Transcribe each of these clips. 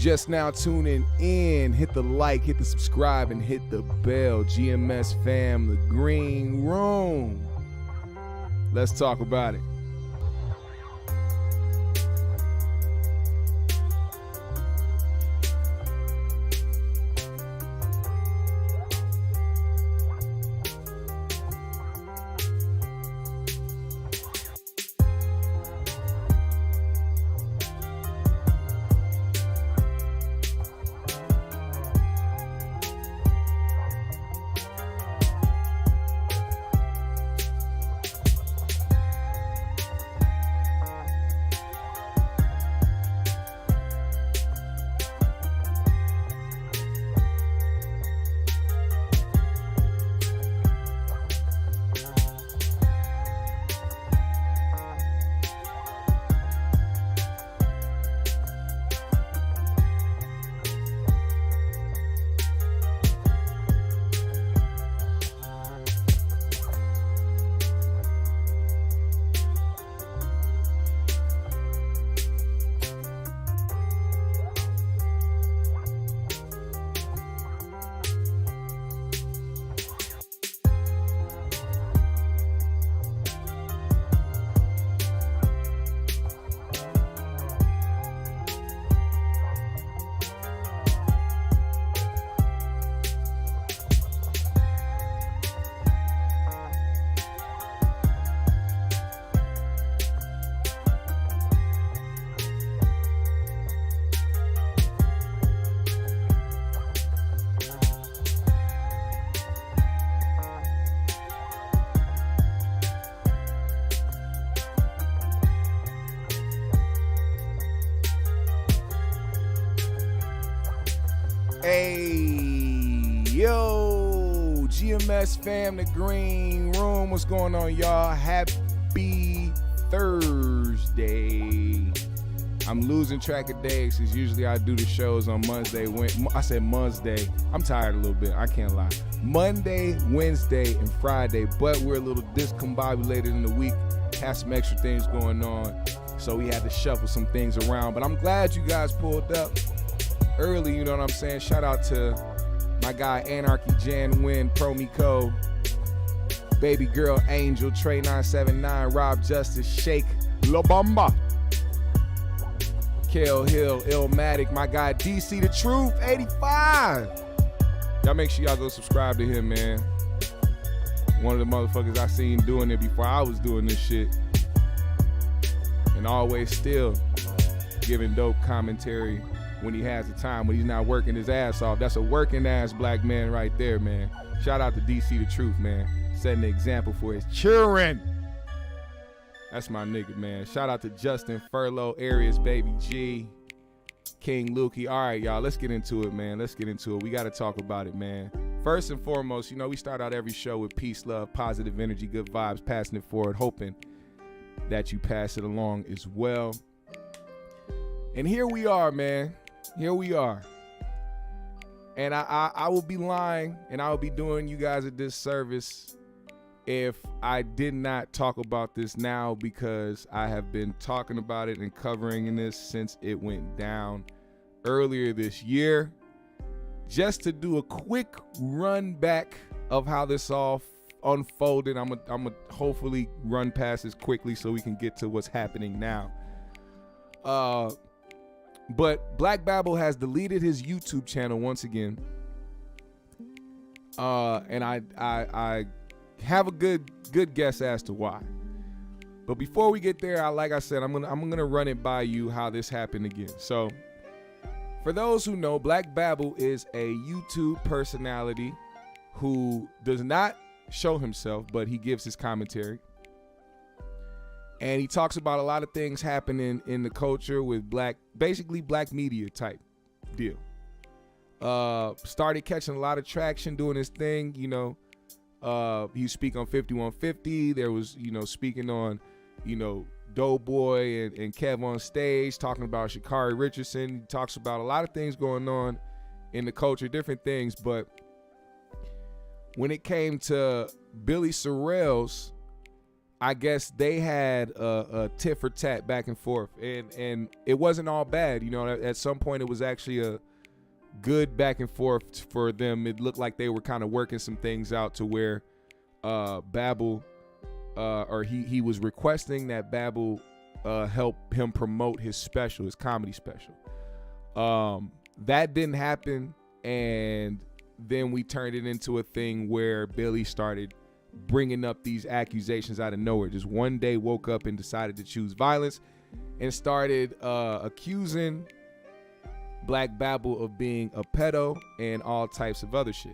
just now tuning in, hit the like, hit the subscribe, and hit the bell. GMS fam, the green room. Let's talk about it. Hey, yo, GMS fam, the green room. What's going on, y'all? Happy Thursday. I'm losing track of days because usually I do the shows on Monday. I said Monday. I'm tired a little bit. I can't lie. Monday, Wednesday, and Friday, but we're a little discombobulated in the week. Have some extra things going on, so we had to shuffle some things around. But I'm glad you guys pulled up early, you know what I'm saying? Shout out to my guy Anarchy, Jan Wynn, Pro Miko, Baby Girl Angel, Trey 979, Rob Justice, Shake, La Bamba, Kale Hill, Illmatic, my guy DC The Truth, 85. Y'all make sure y'all go subscribe to him, man. One of the motherfuckers I seen doing it before I was doing this shit. And always still giving dope commentary when he has the time, when he's not working his ass off. That's a working ass black man right there, man. Shout out to DC The Truth, man. Setting the example for his children. That's my nigga, man. Shout out to Justin Furlow, Arius, Baby G, King Lukey. All right, y'all, let's get into it, man. Let's get into it. We got to talk about it, man. First and foremost, you know, we start out every show with peace, love, positive energy, good vibes, passing it forward, hoping that you pass it along as well. And here we are, man. Here we are. And I will be lying and I will be doing you guys a disservice if I did not talk about this now, because I have been talking about it and covering this since it went down earlier this year. Just to do a quick run back of how this all unfolded, I'm gonna hopefully run past this quickly so we can get to what's happening now. But Black Babble has deleted his YouTube channel once again. And I have a good guess as to why. But before we get there, like I said, I'm gonna run it by you how this happened again. So for those who know, Black Babble is a YouTube personality who does not show himself, but he gives his commentary. And he talks about a lot of things happening in the culture with basically black media type deal. Started catching a lot of traction doing his thing, you know. He speak on 5150. There was, you know, speaking on, you know, Doughboy and Kev on stage, talking about Sha'Carri Richardson. He talks about a lot of things going on in the culture, different things. But when it came to Billy Sorrells, I guess they had a tit for tat back and forth, and it wasn't all bad. You know, at some point it was actually a good back and forth for them. It looked like they were kind of working some things out to where Babble, or he was requesting that Babble help him promote his special, his comedy special. That didn't happen, and then we turned it into a thing where Billy started bringing up these accusations out of nowhere. Just one day woke up and decided to choose violence and started accusing Black Babble of being a pedo and all types of other shit.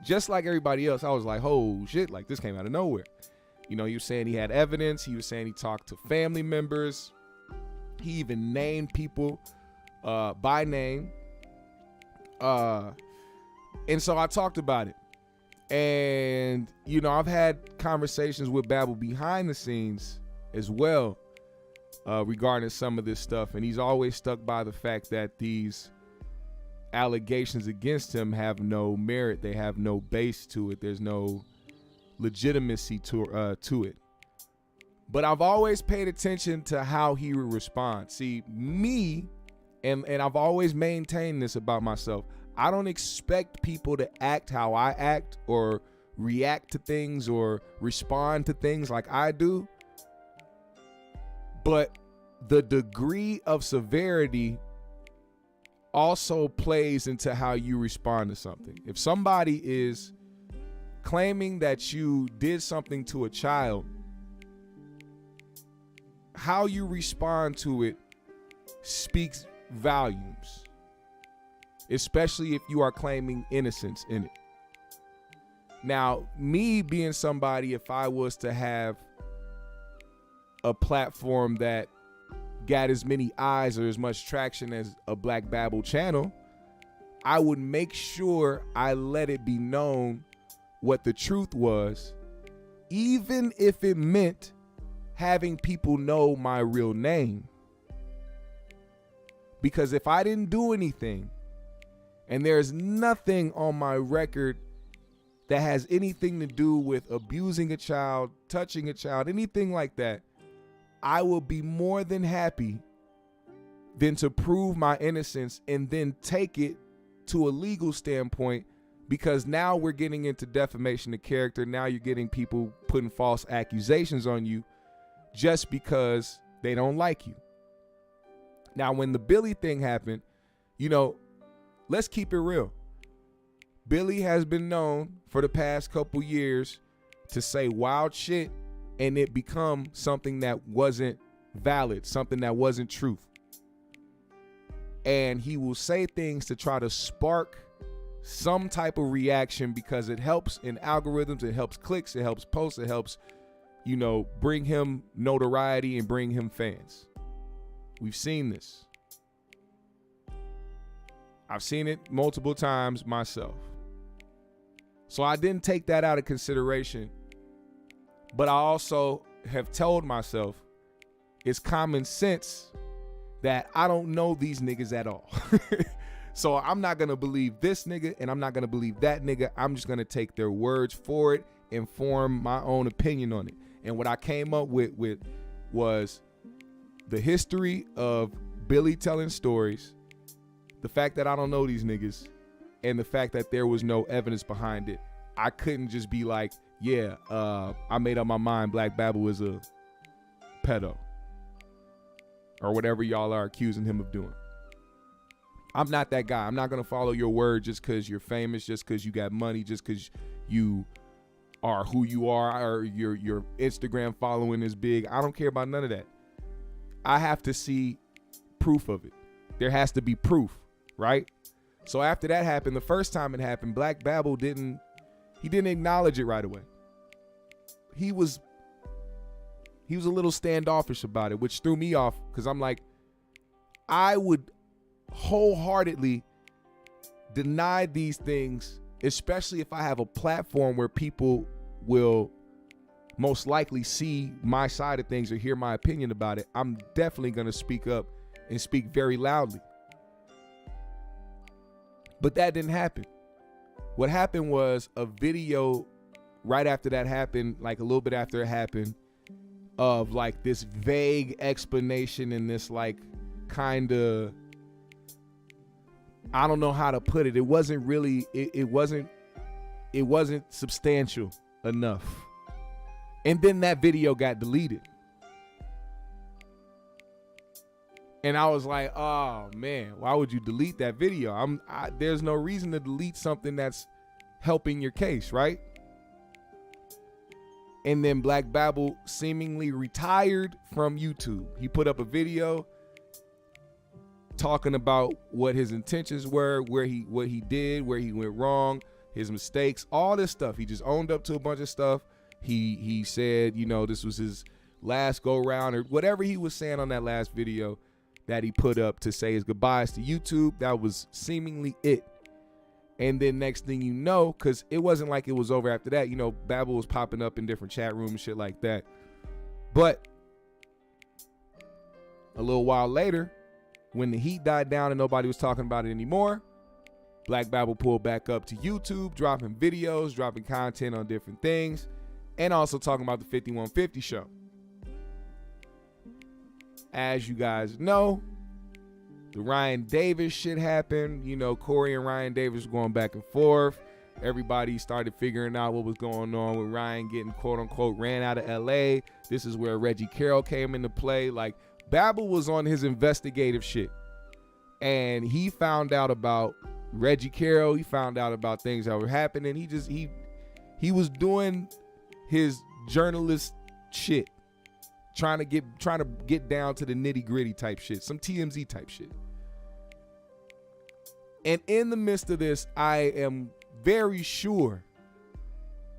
Just like everybody else, I was like, oh shit, like this came out of nowhere. You know, he was saying he had evidence. He was saying he talked to family members. He even named people by name. And so I talked about it. And, you know, I've had conversations with Babble behind the scenes as well regarding some of this stuff. And he's always stuck by the fact that these allegations against him have no merit. They have no base to it. There's no legitimacy to it. But I've always paid attention to how he would respond. See, me, and I've always maintained this about myself, I don't expect people to act how I act or react to things or respond to things like I do. But the degree of severity also plays into how you respond to something. If somebody is claiming that you did something to a child, how you respond to it speaks volumes, especially if you are claiming innocence in it. Now, me being somebody, if I was to have a platform that got as many eyes or as much traction as a Black Babble channel, I would make sure I let it be known what the truth was, even if it meant having people know my real name. Because if I didn't do anything, and there's nothing on my record that has anything to do with abusing a child, touching a child, anything like that, I will be more than happy than to prove my innocence and then take it to a legal standpoint, because now we're getting into defamation of character. Now you're getting people putting false accusations on you just because they don't like you. Now, when the Billy thing happened, you know, let's keep it real. Billy has been known for the past couple years to say wild shit and it become something that wasn't valid, something that wasn't truth. And he will say things to try to spark some type of reaction because it helps in algorithms, it helps clicks, it helps posts, it helps, you know, bring him notoriety and bring him fans. We've seen this. I've seen it multiple times myself. So I didn't take that out of consideration. But I also have told myself it's common sense that I don't know these niggas at all. So I'm not going to believe this nigga and I'm not going to believe that nigga. I'm just going to take their words for it and form my own opinion on it. And what I came up with was the history of Billy telling stories, the fact that I don't know these niggas, and the fact that there was no evidence behind it. I couldn't just be like, yeah, I made up my mind Black Babble is a pedo or whatever y'all are accusing him of doing. I'm not that guy. I'm not going to follow your word just because you're famous, just because you got money, just because you are who you are, or your Instagram following is big. I don't care about none of that. I have to see proof of it. There has to be proof, right? So after that happened, the first time it happened, Black Babble didn't acknowledge it right away. He was a little standoffish about it, which threw me off, because I'm like, I would wholeheartedly deny these things, especially if I have a platform where people will most likely see my side of things or hear my opinion about it. I'm definitely going to speak up and speak very loudly. But that didn't happen. What happened was a video right after that happened, like a little bit after it happened, of like this vague explanation and this like kind of, I don't know how to put it. It wasn't really, it wasn't substantial enough. And then that video got deleted. And I was like, oh man, why would you delete that video? There's no reason to delete something that's helping your case, right? And then Black Babble seemingly retired from YouTube. He put up a video talking about what his intentions were, what he did, where he went wrong, his mistakes, all this stuff. He just owned up to a bunch of stuff. He said, you know, this was his last go round or whatever he was saying on that last video that he put up to say his goodbyes to YouTube. That was seemingly it. And then next thing you know, because it wasn't like it was over after that, you know, Babble was popping up in different chat rooms and shit like that. But a little while later, when the heat died down and nobody was talking about it anymore, Black Babble pulled back up to YouTube, dropping videos, dropping content on different things, and also talking about the 5150 show. As you guys know, the Ryan Davis shit happened. You know, Corey and Ryan Davis going back and forth. Everybody started figuring out what was going on with Ryan getting quote unquote ran out of LA. This is where Reggie Carroll came into play. Like, Babble was on his investigative shit. And he found out about Reggie Carroll. He found out about things that were happening. He was doing his journalist shit. Trying to get down to the nitty gritty type shit, some TMZ type shit. And in the midst of this, I am very sure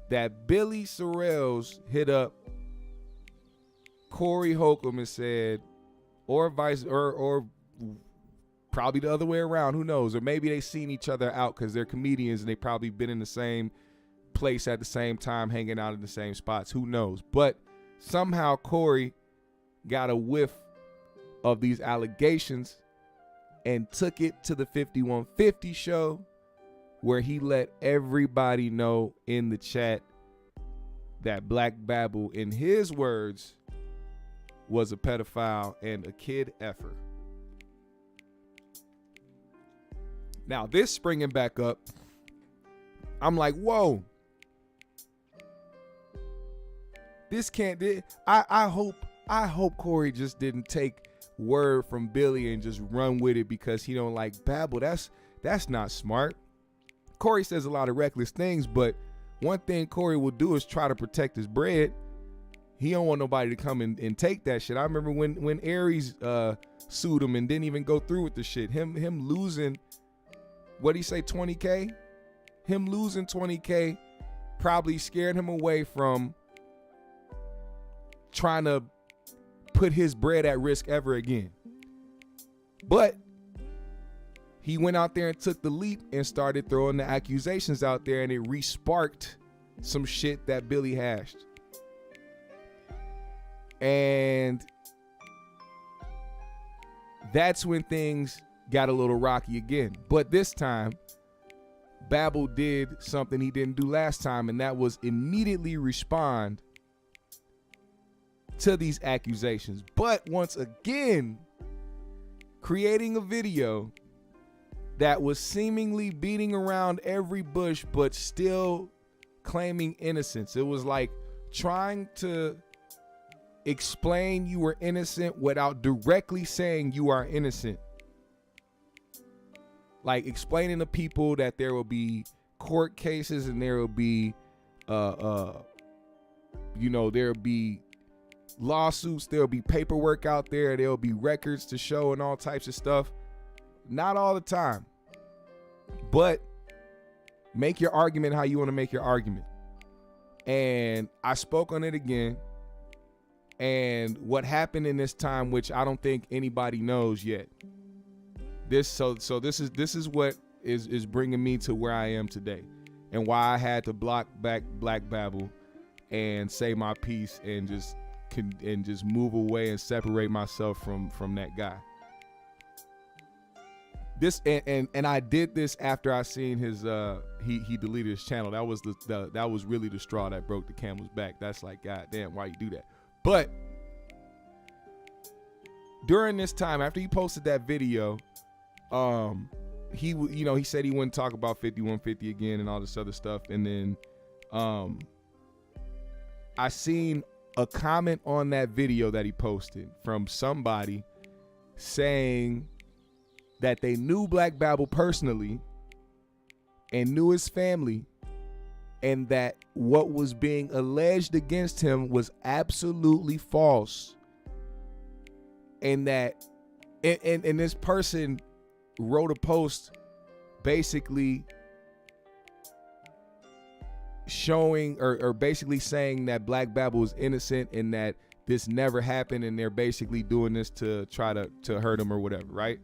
that Billy Sorrells hit up Corey Holcomb and said, or probably the other way around, who knows? Or maybe they seen each other out because they're comedians and they probably been in the same place at the same time, hanging out in the same spots. Who knows? But somehow Corey got a whiff of these allegations and took it to the 5150 show, where he let everybody know in the chat that Black Babble, in his words, was a pedophile and a kid effer. Now, this springing back up, I'm like, whoa. This can't. I hope Corey just didn't take word from Billy and just run with it because he don't like Babble. That's not smart. Corey says a lot of reckless things, but one thing Corey will do is try to protect his bread. He don't want nobody to come and take that shit. I remember when Aries sued him and didn't even go through with the shit. Him losing, what'd he say, 20K? Him losing 20K probably scared him away from trying to put his bread at risk ever again. But he went out there and took the leap and started throwing the accusations out there, and it re-sparked some shit that Billy hashed. And that's when things got a little rocky again. But this time, Babble did something he didn't do last time, and that was immediately respond to these accusations. But once again, creating a video that was seemingly beating around every bush but still claiming innocence. It was like trying to explain you were innocent without directly saying you are innocent. Like explaining to people that there will be court cases and there will be there'll be lawsuits, there'll be paperwork out there, there'll be records to show and all types of stuff. Not all the time, but make your argument how you want to make your argument. And I spoke on it again. And what happened in this time, which I don't think anybody knows yet. This is what is bringing me to where I am today, and why I had to block back Black Babble and say my piece and just move away and separate myself from that guy. this and I did this after I seen his he deleted his channel. That was that was really the straw that broke the camel's back. That's like, God damn, why you do that? But during this time, after he posted that video, he said he wouldn't talk about 5150 again and all this other stuff. And then I seen a comment on that video that he posted from somebody saying that they knew Black Babble personally and knew his family, and that what was being alleged against him was absolutely false. And that and this person wrote a post basically showing or basically saying that Black Babble is innocent and that this never happened, and they're basically doing this to try to hurt him or whatever, right?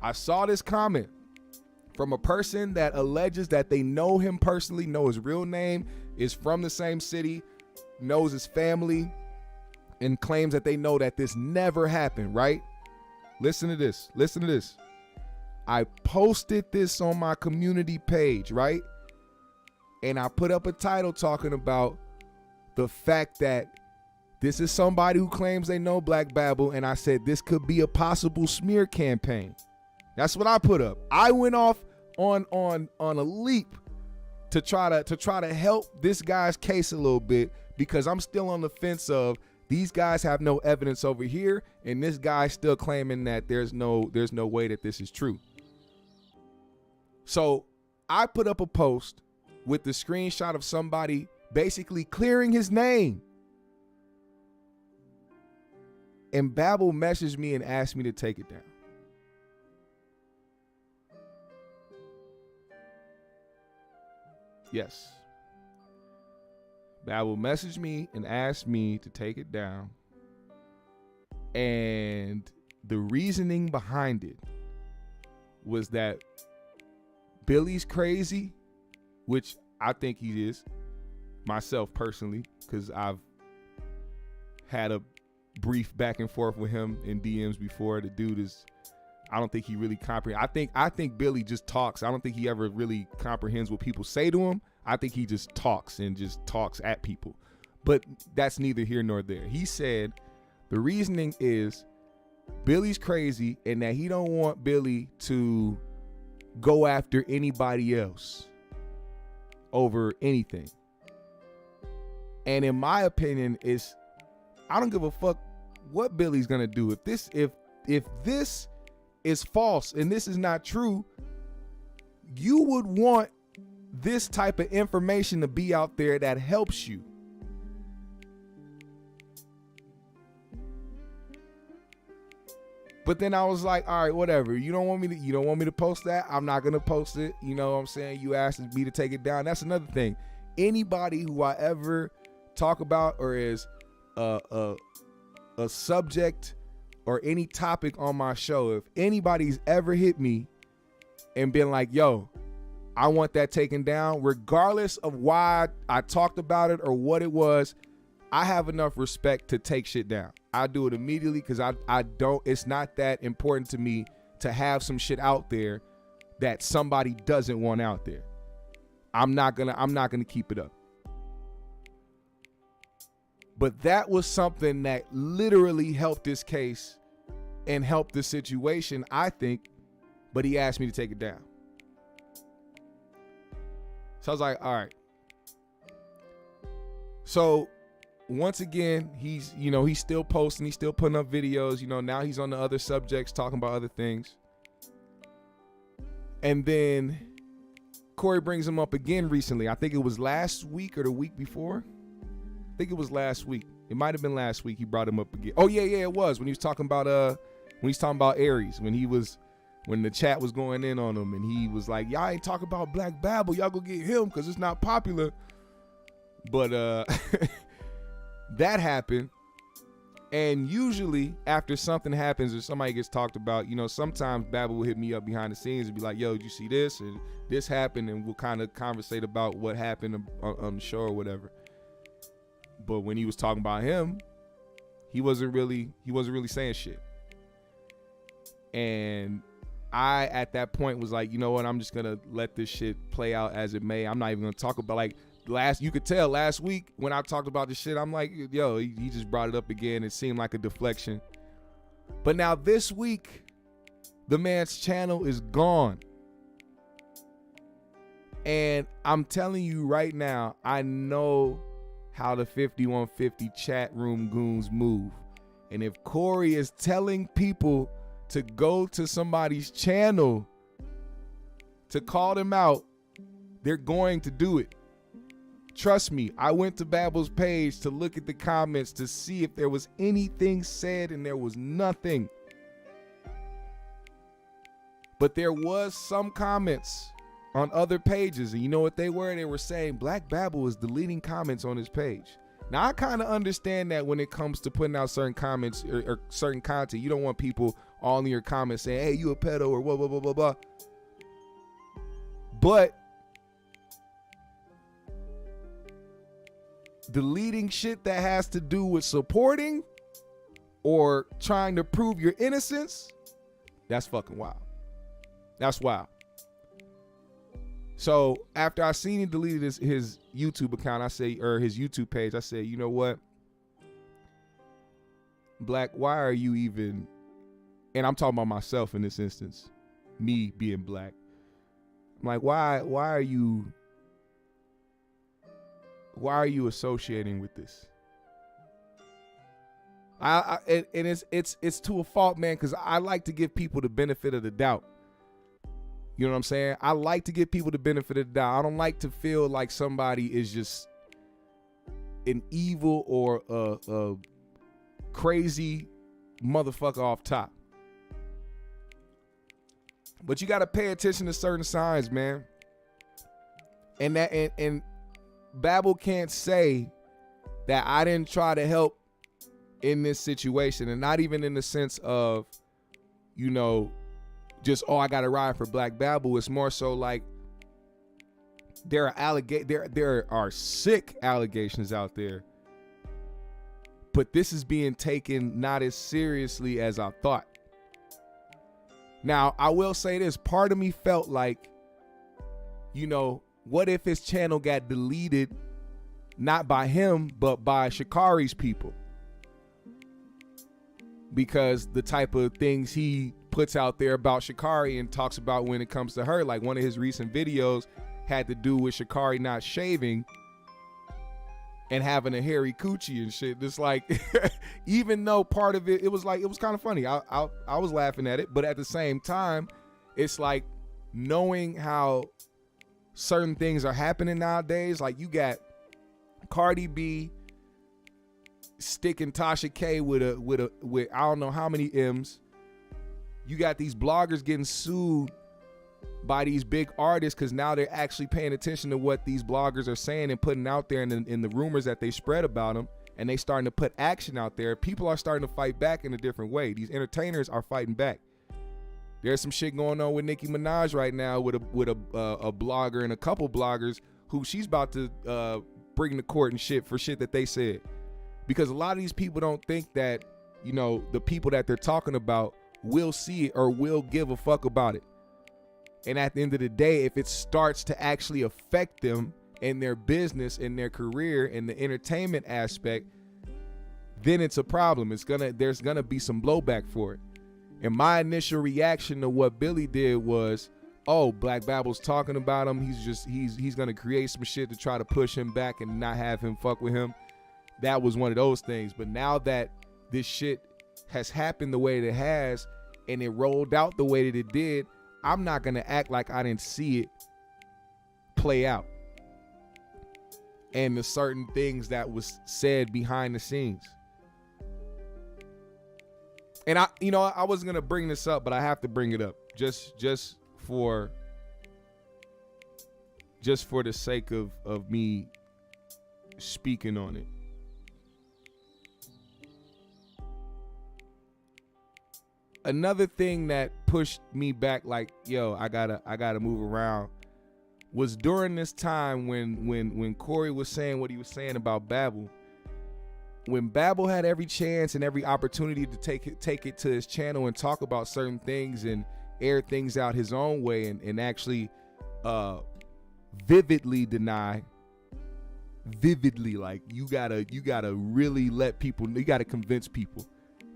I saw this comment from a person that alleges that they know him personally, know his real name, is from the same city, knows his family, and claims that they know that this never happened, right? Listen to this. Listen to this. I posted this on my community page, right? And I put up a title talking about the fact that this is somebody who claims they know Black Babble, and I said this could be a possible smear campaign. That's what I put up. I went off on a leap to try to help this guy's case a little bit, because I'm still on the fence of these guys have no evidence over here, and this guy's still claiming that there's no way that this is true. So I put up a post with the screenshot of somebody basically clearing his name. And Babble messaged me and asked me to take it down. Yes. Babble messaged me and asked me to take it down. And the reasoning behind it was that Billy's crazy, which I think he is, myself personally, because I've had a brief back and forth with him in DMs before. The dude is, I don't think he really comprehends. I think Billy just talks. I don't think he ever really comprehends what people say to him. I think he just talks and just talks at people. But that's neither here nor there. He said the reasoning is Billy's crazy and that he don't want Billy to go after anybody else over anything. And in my opinion, I don't give a fuck what Billy's gonna do. If this is false and this is not true, you would want this type of information to be out there that helps you. But then I was like, all right, whatever. You don't want me to post that? I'm not gonna post it. You know what I'm saying? You asked me to take it down. That's another thing. Anybody who I ever talk about or is a subject or any topic on my show, if anybody's ever hit me and been like, yo, I want that taken down, regardless of why I talked about it or what it was, I have enough respect to take shit down. I do it immediately because I don't, it's not that important to me to have some shit out there that somebody doesn't want out there. I'm not gonna keep it up. But that was something that literally helped this case and helped the situation, I think, but he asked me to take it down. So I was like, all right. So once again, he's still posting, he's still putting up videos, now he's on the other subjects, talking about other things. And then Corey brings him up again recently. I think it was last week or the week before. I think it was last week. It might have been last week he brought him up again. Oh yeah, it was when he was talking about Aries, when the chat was going in on him and he was like, y'all ain't talking about Black Babble, y'all go get him because it's not popular. But that happened. And usually after something happens or somebody gets talked about, sometimes Babble will hit me up behind the scenes and be like, yo, did you see this? And this happened, and we'll kind of conversate about what happened on the show or whatever. But when he was talking about him, he wasn't really saying shit. And I at that point was like, you know what, I'm just gonna let this shit play out as it may. I'm not even gonna talk about, like, you could tell last week when I talked about this shit, I'm like, yo, he just brought it up again. It seemed like a deflection. But now this week, the man's channel is gone. And I'm telling you right now, I know how the 5150 chat room goons move. And if Corey is telling people to go to somebody's channel to call them out, they're going to do it. Trust me, I went to Babble's page to look at the comments to see if there was anything said, and there was nothing. But there was some comments on other pages, and you know what they were? They were saying Black Babble is deleting comments on his page. Now, I kind of understand that when it comes to putting out certain comments or certain content, you don't want people all in your comments saying, hey, you a pedo or blah, blah, blah, blah, blah. But deleting shit that has to do with supporting or trying to prove your innocence, that's fucking wild. That's wild. So after I seen he deleted his YouTube account, or his YouTube page, I said, you know what? Black, why are you even, and I'm talking about myself in this instance, me being black. I'm like, why are you associating with this? And it's to a fault, man, because I like to give people the benefit of the doubt. You know what I'm saying? I like to give people the benefit of the doubt. I don't like to feel like somebody is just an evil or a crazy motherfucker off top. But you got to pay attention to certain signs, man. And Babble can't say that I didn't try to help in this situation, and not even in the sense of, you know, just, oh, I got to ride for Black Babble. It's more so like there are sick allegations out there, but this is being taken not as seriously as I thought. Now, I will say this, part of me felt like, you know, what if his channel got deleted, not by him, but by Sha'Carri's people? Because the type of things he puts out there about Sha'Carri and talks about when it comes to her, like one of his recent videos had to do with Sha'Carri not shaving and having a hairy coochie and shit. It's like, even though part of it was kind of funny. I was laughing at it, but at the same time, it's like knowing how certain things are happening nowadays. Like you got Cardi B sticking Tasha K with I don't know how many M's. You got these bloggers getting sued by these big artists because now they're actually paying attention to what these bloggers are saying and putting out there in the rumors that they spread about them, and they starting to put action out there. People are starting to fight back in a different way. These entertainers are fighting back. There's some shit going on with Nicki Minaj right now with a blogger and a couple bloggers who she's about to bring to court and shit for shit that they said. Because a lot of these people don't think that, you know, the people that they're talking about will see it or will give a fuck about it. And at the end of the day, if it starts to actually affect them in their business, in their career, in the entertainment aspect, then it's a problem. There's gonna be some blowback for it. And my initial reaction to what Billy did was, oh, Black Babble's talking about him. He's gonna create some shit to try to push him back and not have him fuck with him. That was one of those things. But now that this shit has happened the way that it has, and it rolled out the way that it did, I'm not gonna act like I didn't see it play out and the certain things that was said behind the scenes. And I wasn't gonna bring this up, but I have to bring it up just for the sake of me speaking on it. Another thing that pushed me back, like, yo, I gotta move around, was during this time when Corey was saying what he was saying about Babble. When Babble had every chance and every opportunity to take it to his channel and talk about certain things and air things out his own way and actually vividly deny. Vividly, like you gotta really let people, you gotta convince people.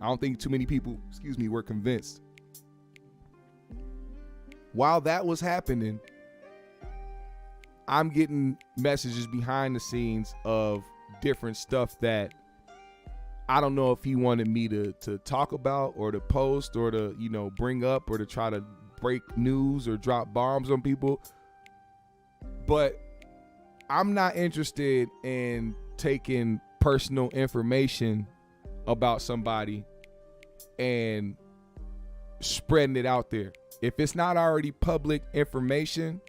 I don't think too many people, were convinced. While that was happening, I'm getting messages behind the scenes of different stuff that I don't know if he wanted me to talk about or to post or to, bring up or to try to break news or drop bombs on people. But I'm not interested in taking personal information about somebody and spreading it out there. If it's not already public information,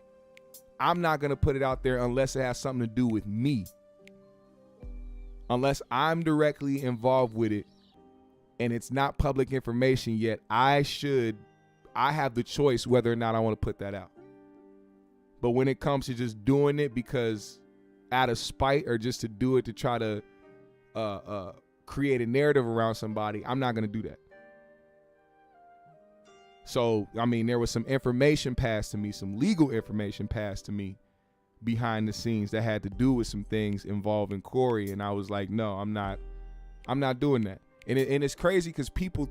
I'm not going to put it out there unless it has something to do with me. Unless I'm directly involved with it and it's not public information yet, I have the choice whether or not I want to put that out. But when it comes to just doing it because out of spite or just to do it to try to create a narrative around somebody, I'm not going to do that. So, I mean, there was some information passed to me, some legal information passed to me behind the scenes that had to do with some things involving Corey. And I was like, no, I'm not doing that. And it's crazy because people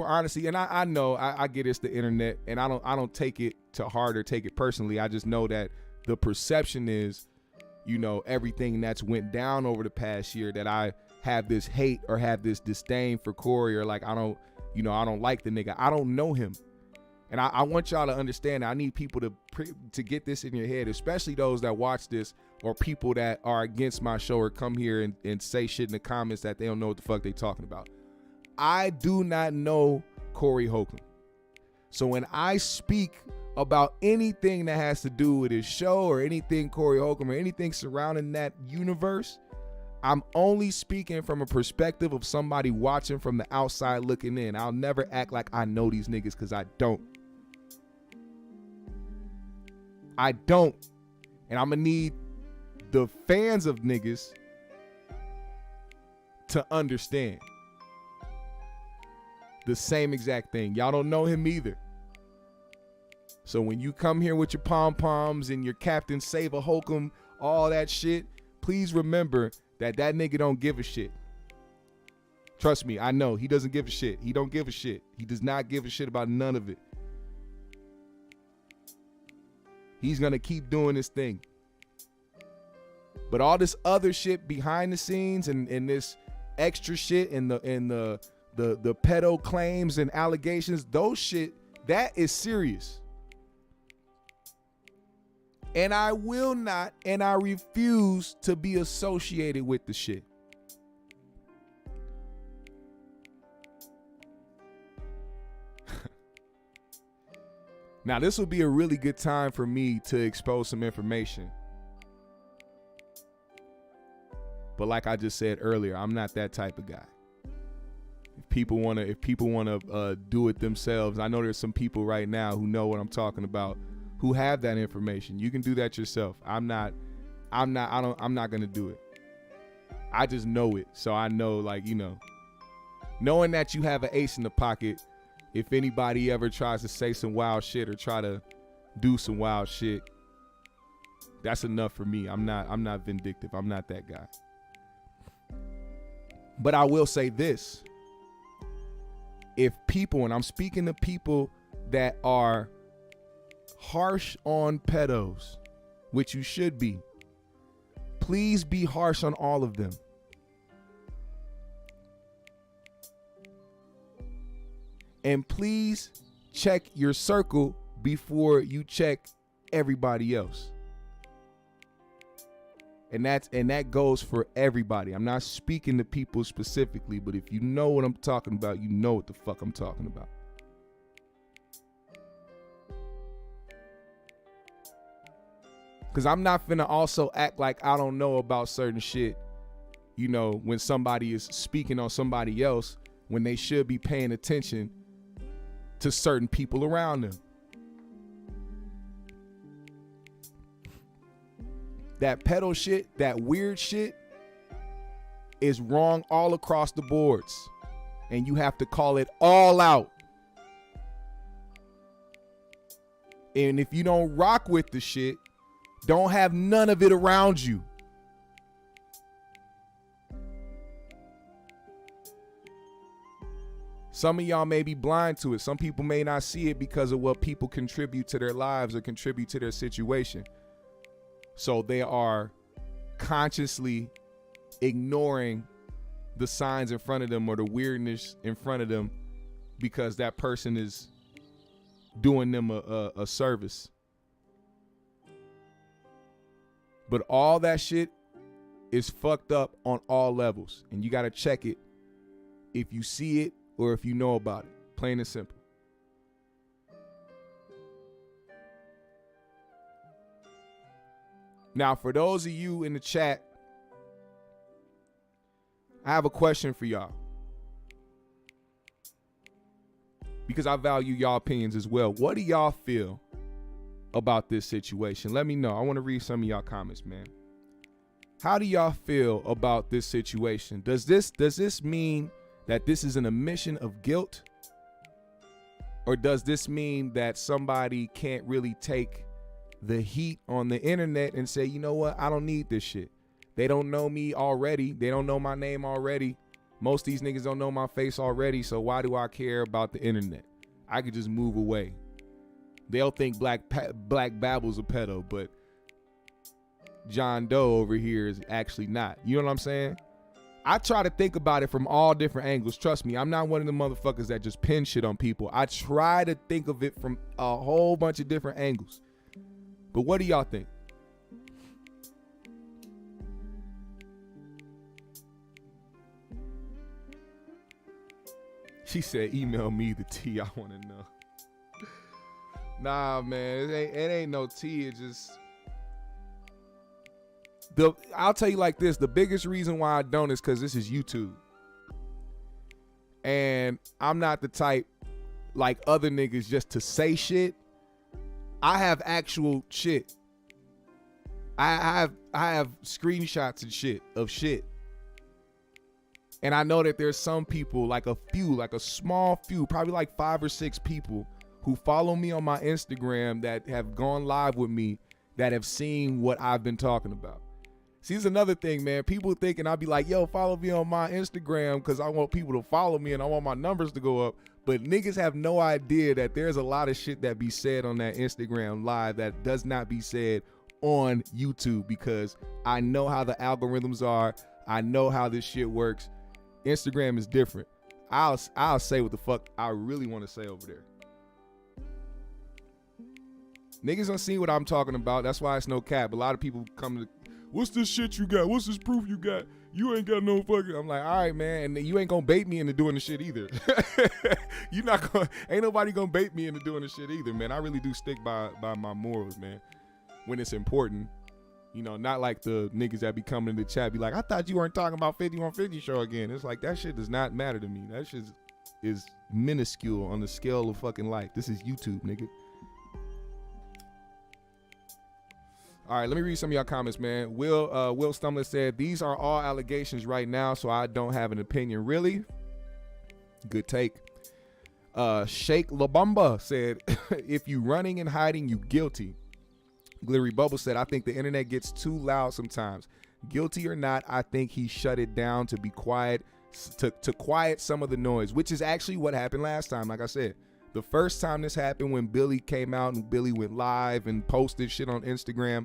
honestly, and I know I get it's the internet and I don't take it to heart or take it personally. I just know that the perception is, everything that's went down over the past year, that I have this hate or have this disdain for Corey, or like I don't like the nigga. I don't know him. And I want y'all to understand, I need people to get this in your head, especially those that watch this or people that are against my show or come here and say shit in the comments that they don't know what the fuck they talking about. I do not know Corey Holcomb. So when I speak about anything that has to do with his show or anything Corey Holcomb or anything surrounding that universe, I'm only speaking from a perspective of somebody watching from the outside looking in. I'll never act like I know these niggas because I don't. And I'm going to need the fans of niggas to understand the same exact thing. Y'all don't know him either. So when you come here with your pom-poms and your Captain Save a Holcomb, all that shit, please remember that nigga don't give a shit. Trust me, I know. He doesn't give a shit. He don't give a shit. He does not give a shit about none of it. He's going to keep doing his thing. But all this other shit behind the scenes and this extra shit and the pedo claims and allegations, those shit, that is serious. And I will not, and I refuse to be associated with the shit. Now, this will be a really good time for me to expose some information. But like I just said earlier, I'm not that type of guy. If people want to do it themselves, I know there's some people right now who know what I'm talking about, who have that information. You can do that yourself. I'm not gonna do it. I just know it. So I know, like, knowing that you have an ace in the pocket, if anybody ever tries to say some wild shit or try to do some wild shit, that's enough for me. I'm not vindictive. I'm not that guy. But I will say this. If people, and I'm speaking to people that are harsh on pedos, which you should be, please be harsh on all of them. And please check your circle before you check everybody else. And that goes for everybody. I'm not speaking to people specifically, but if you know what I'm talking about, you know what the fuck I'm talking about. Because I'm not finna also act like I don't know about certain shit, when somebody is speaking on somebody else, when they should be paying attention to certain people around them. That pedo shit, that weird shit is wrong all across the boards. And you have to call it all out. And if you don't rock with the shit, don't have none of it around you. Some of y'all may be blind to it. Some people may not see it because of what people contribute to their lives or contribute to their situation. So they are consciously ignoring the signs in front of them or the weirdness in front of them because that person is doing them a service. But all that shit is fucked up on all levels. And you got to check it if you see it or if you know about it. Plain and simple. Now, for those of you in the chat, I have a question for y'all. Because I value y'all opinions as well. What do y'all feel about this situation? Let me know. I want to read some of y'all comments, man. How do y'all feel about this situation? Does this mean that this is an admission of guilt? Or does this mean that somebody can't really take the heat on the internet and say, you know what, I don't need this shit. They don't know me already. They don't know my name already. Most of these niggas don't know my face already, so why do I care about the internet? I could just move away. They'll think Black Babble's a pedo, but John Doe over here is actually not. You know what I'm saying? I try to think about it from all different angles. Trust me, I'm not one of the motherfuckers that just pin shit on people. I try to think of it from a whole bunch of different angles. But what do y'all think? She said, email me the tea, I want to know. Nah, man, it ain't no tea. It just... I'll tell you like this. The biggest reason why I don't is because this is YouTube. And I'm not the type like other niggas just to say shit. I have actual shit. I have screenshots and shit of shit. And I know that there's some people, like a small few, probably like 5 or 6 people who follow me on my Instagram that have gone live with me that have seen what I've been talking about. See, here's another thing, man. People thinking I'll be like, yo, follow me on my Instagram because I want people to follow me and I want my numbers to go up. But niggas have no idea that there's a lot of shit that be said on that Instagram live that does not be said on YouTube because I know how the algorithms are. I know how this shit works. Instagram is different. I'll say what the fuck I really want to say over there. Niggas don't see what I'm talking about. That's why it's no cap. A lot of people come to, what's this shit you got? What's this proof you got? You ain't got no fucking. I'm like, all right, man. And you ain't gonna bait me into doing the shit either. Ain't nobody gonna bait me into doing the shit either, man. I really do stick by my morals, man. When it's important. You know, not like the niggas that be coming in the chat be like, I thought you weren't talking about 5150 show again. It's like, that shit does not matter to me. That shit is minuscule on the scale of fucking life. This is YouTube, nigga. All right, let me read some of y'all comments, man. Will Stumler said, these are all allegations right now, so I don't have an opinion. Really? Good take. Sheikh Labamba said, if you running and hiding, you guilty. Glittery Bubble said, I think the internet gets too loud sometimes. Guilty or not, I think he shut it down to be quiet, to quiet some of the noise, which is actually what happened last time. Like I said, the first time this happened when Billy came out and Billy went live and posted shit on Instagram,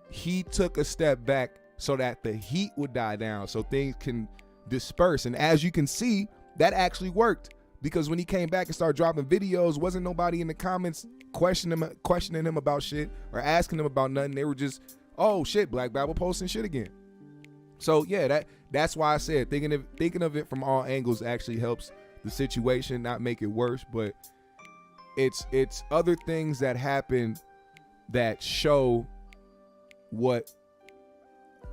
he took a step back so that the heat would die down so things can disperse. And as you can see, that actually worked because when he came back and started dropping videos, wasn't nobody in the comments questioning him about shit or asking him about nothing. They were just, oh shit, Black Babble posting shit again. So yeah, that's why I said thinking of it from all angles actually helps the situation, not make it worse. But it's other things that happen that show what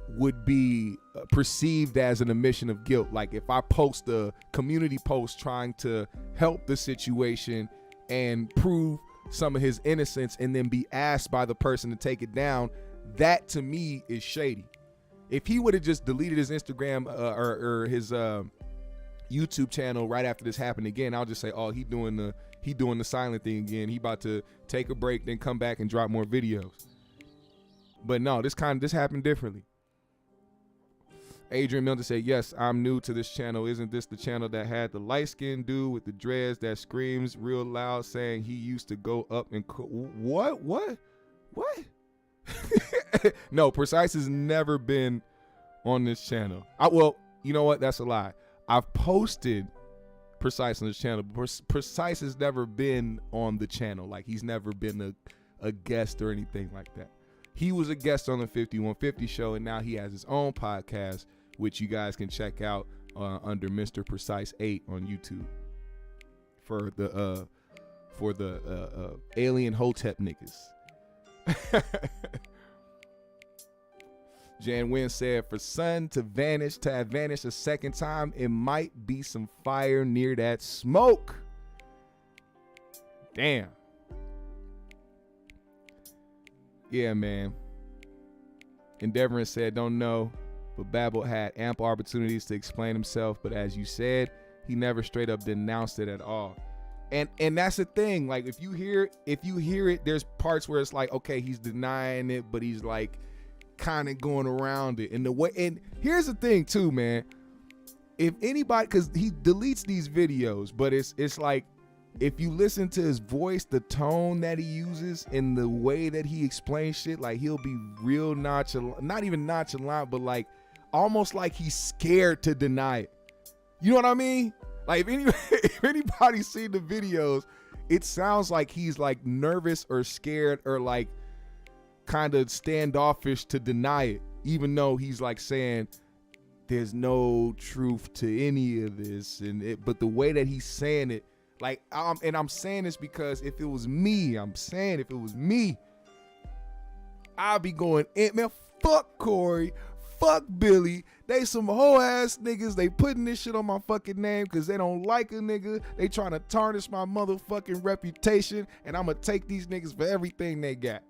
would be perceived as an admission of guilt. Like if I post a community post trying to help the situation and prove some of his innocence and then be asked by the person to take it down, that to me is shady. If he would have just deleted his Instagram or his YouTube channel right after this happened again, I'll just say, oh, he doing the silent thing again. He about to take a break, then come back and drop more videos. But no, this happened differently. Adrian Milton said, yes, I'm new to this channel. Isn't this the channel that had the light-skinned dude with the dreads that screams real loud saying he used to go up and what? No, Precise has never been on this channel. Well, you know what? That's a lie. I've posted Precise on this channel, but Precise has never been on the channel. Like, he's never been a guest or anything like that. He was a guest on the 5150 show, and now he has his own podcast, which you guys can check out under Mr. Precise 8 on YouTube for the alien Hotep niggas. Jan Wynn said, for sun to have vanished a second time, it might be some fire near that smoke. Damn. Yeah, man. Endeavoring said, don't know, but Babble had ample opportunities to explain himself, but as you said, he never straight up denounced it at all. And that's the thing. Like, if you hear it, there's parts where it's like, okay, he's denying it, but he's like kind of going around it. And here's the thing too, man. If anybody, because he deletes these videos, but it's like, if you listen to his voice, the tone that he uses and the way that he explains shit, like, he'll be real nonchalant, not even nonchalant, but like almost like he's scared to deny it. You know what I mean? Like, if anybody's seen the videos, it sounds like he's like nervous or scared or like kind of standoffish to deny it, even though he's like saying there's no truth to any of this. But the way that he's saying it, like, I'm saying this because if it was me, I'd be going, man, fuck Corey, fuck Billy. They some whole ass niggas. They putting this shit on my fucking name because they don't like a nigga. They trying to tarnish my motherfucking reputation, and I'm gonna take these niggas for everything they got.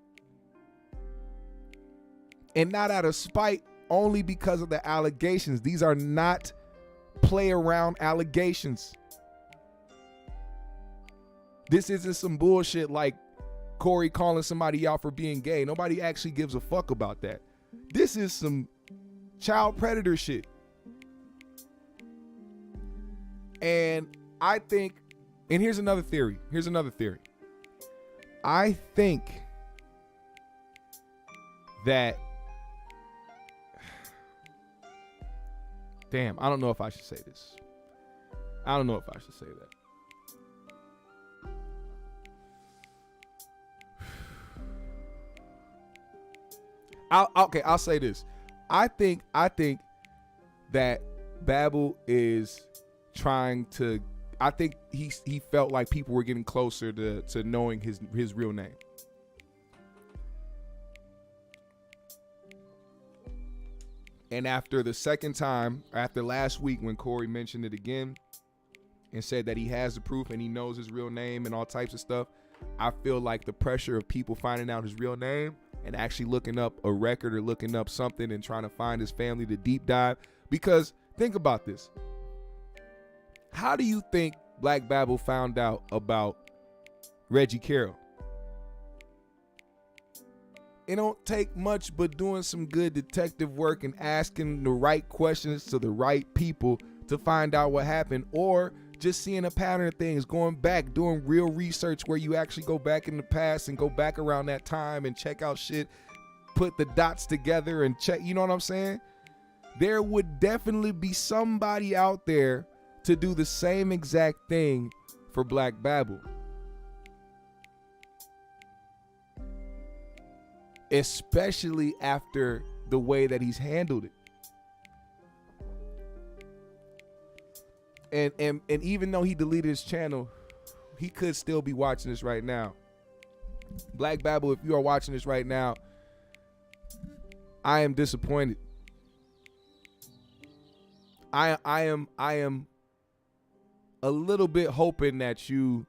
And not out of spite, only because of the allegations. These are not play around allegations. This isn't some bullshit like Corey calling somebody out for being gay. Nobody actually gives a fuck about that. This is some child predator shit. And I think, and here's another theory. I think that, damn, I don't know if I should say this. I don't know if I should say that. I'll say this. I think that Babble is trying to, I think he felt like people were getting closer to knowing his real name. And after the second time, after last week when Corey mentioned it again and said that he has the proof and he knows his real name and all types of stuff, I feel like the pressure of people finding out his real name and actually looking up a record or looking up something and trying to find his family to deep dive. Because think about this. How do you think Black Babble found out about Reggie Carroll? It don't take much but doing some good detective work and asking the right questions to the right people to find out what happened, or just seeing a pattern of things, going back, doing real research where you actually go back in the past and go back around that time and check out shit, put the dots together and check, you know what I'm saying? There would definitely be somebody out there to do the same exact thing for Black Babble. Especially after the way that he's handled it. And even though he deleted his channel, he could still be watching this right now. Black Babble, if you are watching this right now, I am disappointed. I am a little bit hoping that you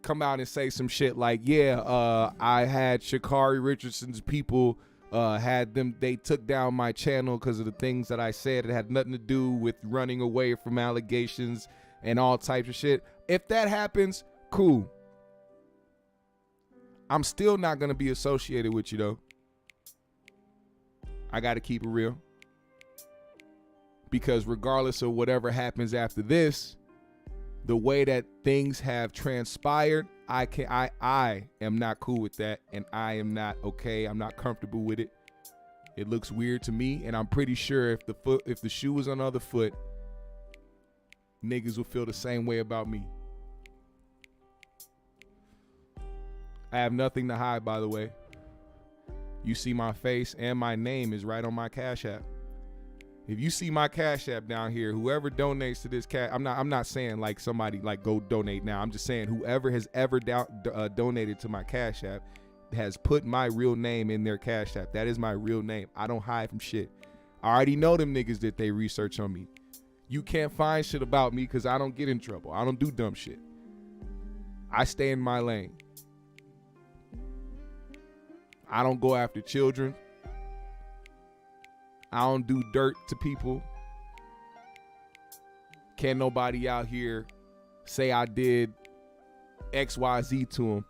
come out and say some shit like, yeah, I had Sha'Carri Richardson's people They took down my channel because of the things that I said. It had nothing to do with running away from allegations and all types of shit. If that happens, cool. I'm still not going to be associated with you, though. I got to keep it real. Because regardless of whatever happens after this, the way that things have transpired, I am not cool with that, and I am not okay. I'm not comfortable with it. It looks weird to me, and I'm pretty sure if the shoe was on the other foot, niggas will feel the same way about me. I have nothing to hide, by the way. You see my face and my name is right on my Cash App. If you see my Cash App down here, whoever donates to this I'm not saying like somebody like go donate now. I'm just saying whoever has ever donated to my Cash App has put my real name in their Cash App. That is my real name. I don't hide from shit. I already know them niggas that they research on me. You can't find shit about me because I don't get in trouble. I don't do dumb shit. I stay in my lane. I don't go after children. I don't do dirt to people. Can't nobody out here say I did XYZ to them.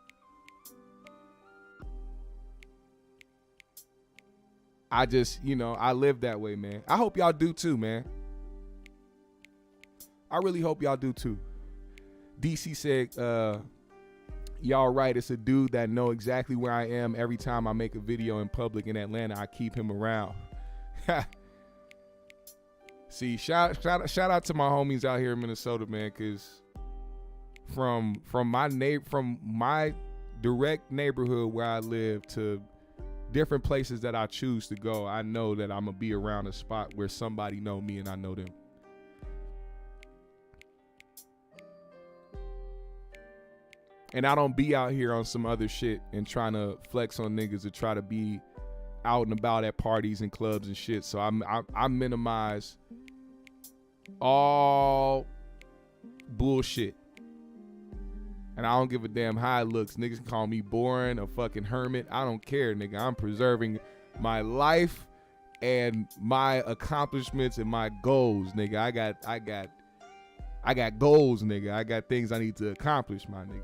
I just, I live that way, man. I hope y'all do too, man. I really hope y'all do too. DC said, y'all right, it's a dude that know exactly where I am every time I make a video in public in Atlanta. I keep him around. See, shout out to my homies out here in Minnesota, man, because from my direct neighborhood where I live to different places that I choose to go, I know that I'm gonna be around a spot where somebody know me and I know them. And I don't be out here on some other shit and trying to flex on niggas or try to be out and about at parties and clubs and shit. So I minimize all bullshit. And I don't give a damn how it looks. Niggas can call me boring, a fucking hermit. I don't care, nigga. I'm preserving my life and my accomplishments and my goals, nigga. I got goals, nigga. I got things I need to accomplish, my nigga.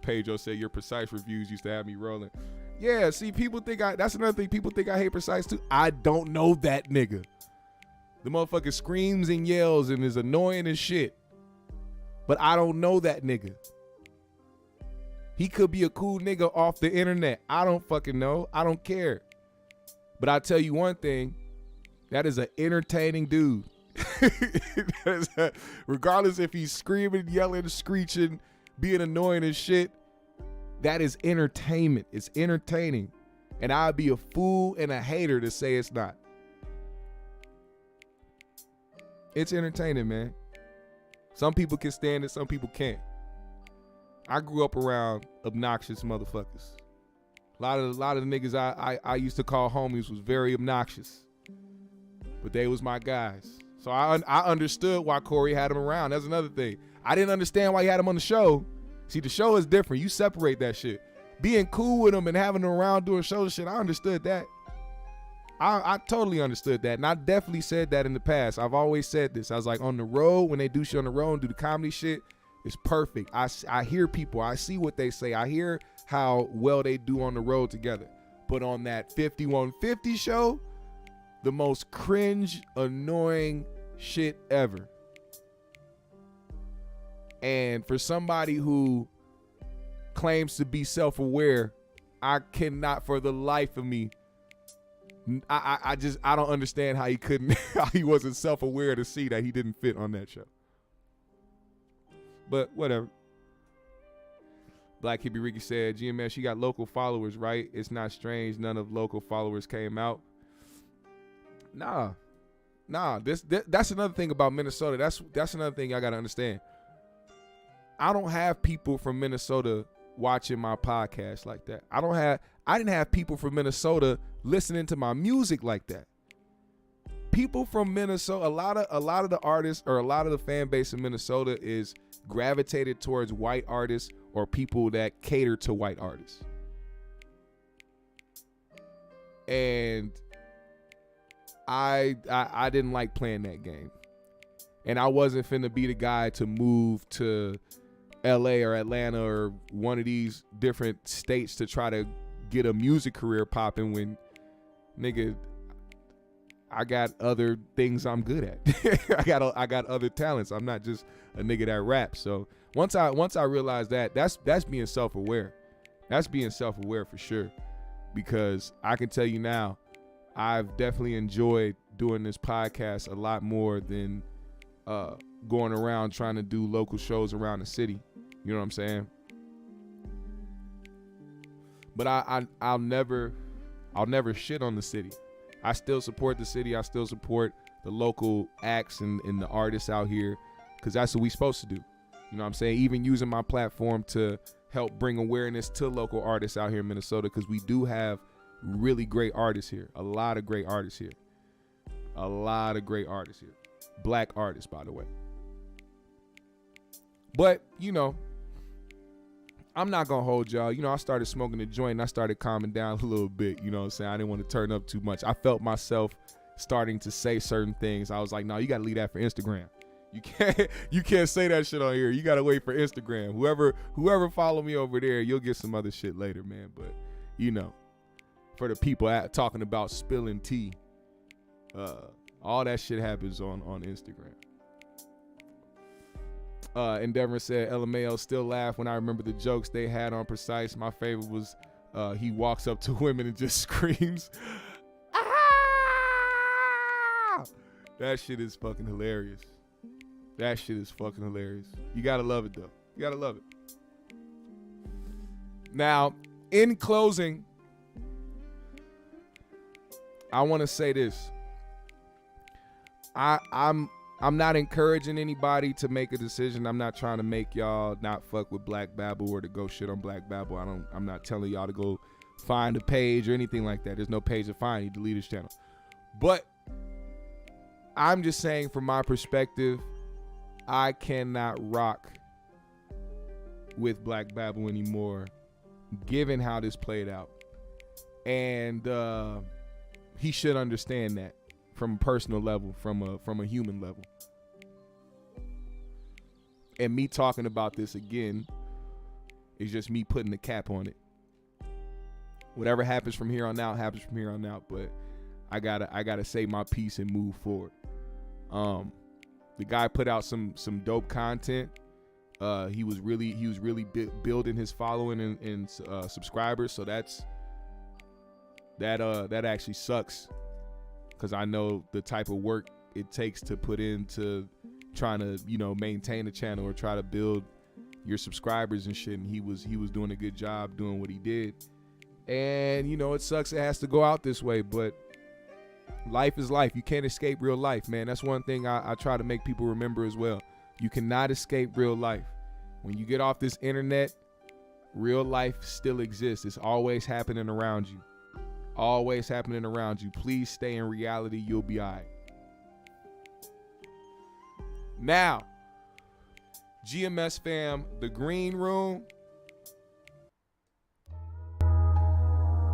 Pedro said your Precise reviews used to have me rolling. Yeah, see, people think that's another thing. People think I hate Precise too. I don't know that nigga. The motherfucker screams and yells and is annoying as shit. But I don't know that nigga. He could be a cool nigga off the internet. I don't fucking know. I don't care. But I tell you one thing. That is an entertaining dude. Regardless if he's screaming, yelling, screeching, being annoying as shit, that is entertainment. It's entertaining. And I'd be a fool and a hater to say it's not. It's entertaining, man. Some people can stand it, some people can't. I grew up around obnoxious motherfuckers. A lot of the niggas I used to call homies was very obnoxious. But they was my guys. So I understood why Corey had him around. That's another thing. I didn't understand why he had him on the show. See, the show is different. You separate that shit. Being cool with him and having him around doing show shit, I understood that. I totally understood that. And I definitely said that in the past. I've always said this. I was like, on the road, when they do shit on the road and do the comedy shit, it's perfect. I hear people. I see what they say. I hear how well they do on the road together. But on that 5150 show, the most cringe, annoying shit ever. And for somebody who claims to be self-aware, I cannot for the life of me, I don't understand how how he wasn't self-aware to see that he didn't fit on that show. But whatever. Black Hippie Ricky said, GMS, you got local followers, right? It's not strange none of local followers came out. Nah. That's another thing about Minnesota. That's another thing y'all gotta understand. I don't have people from Minnesota watching my podcast like that. I didn't have people from Minnesota listening to my music like that. People from Minnesota, a lot of the artists or a lot of the fan base in Minnesota is gravitated towards white artists or people that cater to white artists. And I didn't like playing that game. And I wasn't finna be the guy to move to LA or Atlanta or one of these different states to try to get a music career popping when, nigga, I got other things I'm good at. I got other talents. I'm not just a nigga that raps. So once I realized that, that's being self-aware. That's being self-aware for sure. Because I can tell you now, I've definitely enjoyed doing this podcast a lot more than going around trying to do local shows around the city. You know what I'm saying? But I'll never shit on the city. I still support the city. I still support the local acts and the artists out here, because that's what we supposed to do. You know what I'm saying? Even using my platform to help bring awareness to local artists out here in Minnesota, because we do have really great artists here. A lot of great artists here. A lot of great artists here. Black artists, by the way. But, you know, I'm not going to hold y'all. You know, I started smoking a joint and I started calming down a little bit. You know what I'm saying? I didn't want to turn up too much. I felt myself starting to say certain things. I was like, no, you got to leave that for Instagram. You can't say that shit on here. You got to wait for Instagram. Whoever follow me over there, you'll get some other shit later, man. But, you know, for the people talking about spilling tea, all that shit happens on Instagram. Endeavor said, LMAO still laugh when I remember the jokes they had on Precise. My favorite was he walks up to women and just screams. Ah! That shit is fucking hilarious. That shit is fucking hilarious. You gotta love it though. You gotta love it. Now, in closing, I want to say this. I'm not encouraging anybody to make a decision. I'm not trying to make y'all not fuck with Black Babble or to go shit on Black Babble. I'm not telling y'all to go find a page or anything like that. There's no page to find. You delete his channel. But I'm just saying, from my perspective, I cannot rock with Black Babble anymore, given how this played out. And he should understand that. From a personal level, from a human level. And me talking about this again is just me putting the cap on it. Whatever happens from here on out happens from here on out, but I gotta say my piece and move forward. The guy put out some dope content. He was really building his following and subscribers, so that actually sucks. Because I know the type of work it takes to put into trying to, you know, maintain a channel or try to build your subscribers and shit. And he was doing a good job doing what he did. And, you know, it sucks it has to go out this way. But life is life. You can't escape real life, man. That's one thing I try to make people remember as well. You cannot escape real life. When you get off this internet, real life still exists. It's always happening around you. Always happening around you. Please stay in reality. You'll be all right. Now, GMS fam, the green room.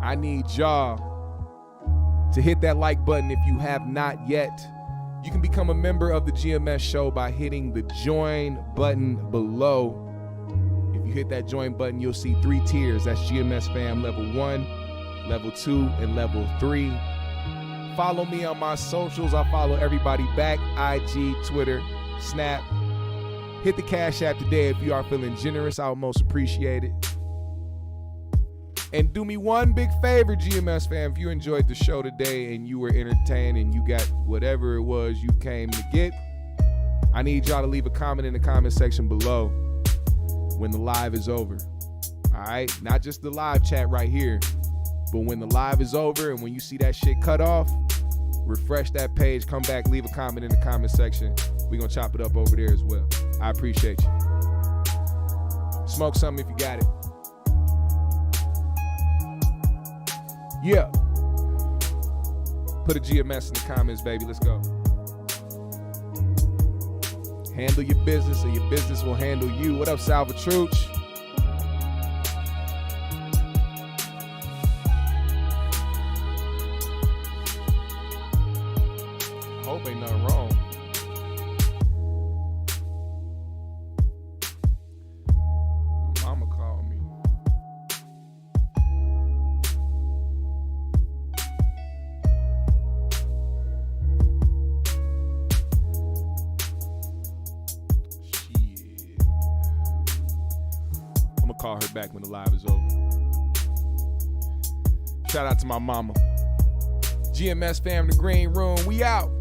I need y'all to hit that like button if you have not yet. You can become a member of the GMS show by hitting the join button below. If you hit that join button, you'll see 3 tiers. That's GMS fam level 1. Level 2 and level 3. Follow me on my socials. I follow everybody back. IG, Twitter, Snap. Hit the Cash App today if you are feeling generous. I would most appreciate it. And do me one big favor, GMS fam. If you enjoyed the show today and you were entertained and you got whatever it was you came to get, I need y'all to leave a comment in the comment section below when the live is over. All right? Not just the live chat right here. But when the live is over and when you see that shit cut off, refresh that page, come back, leave a comment in the comment section. We're going to chop it up over there as well. I appreciate you. Smoke something if you got it. Yeah. Put a GMS in the comments, baby. Let's go. Handle your business or your business will handle you. What up, Salvatruch? call her back when the live is over. Shout out to my mama. GMS fam, the green room. We out.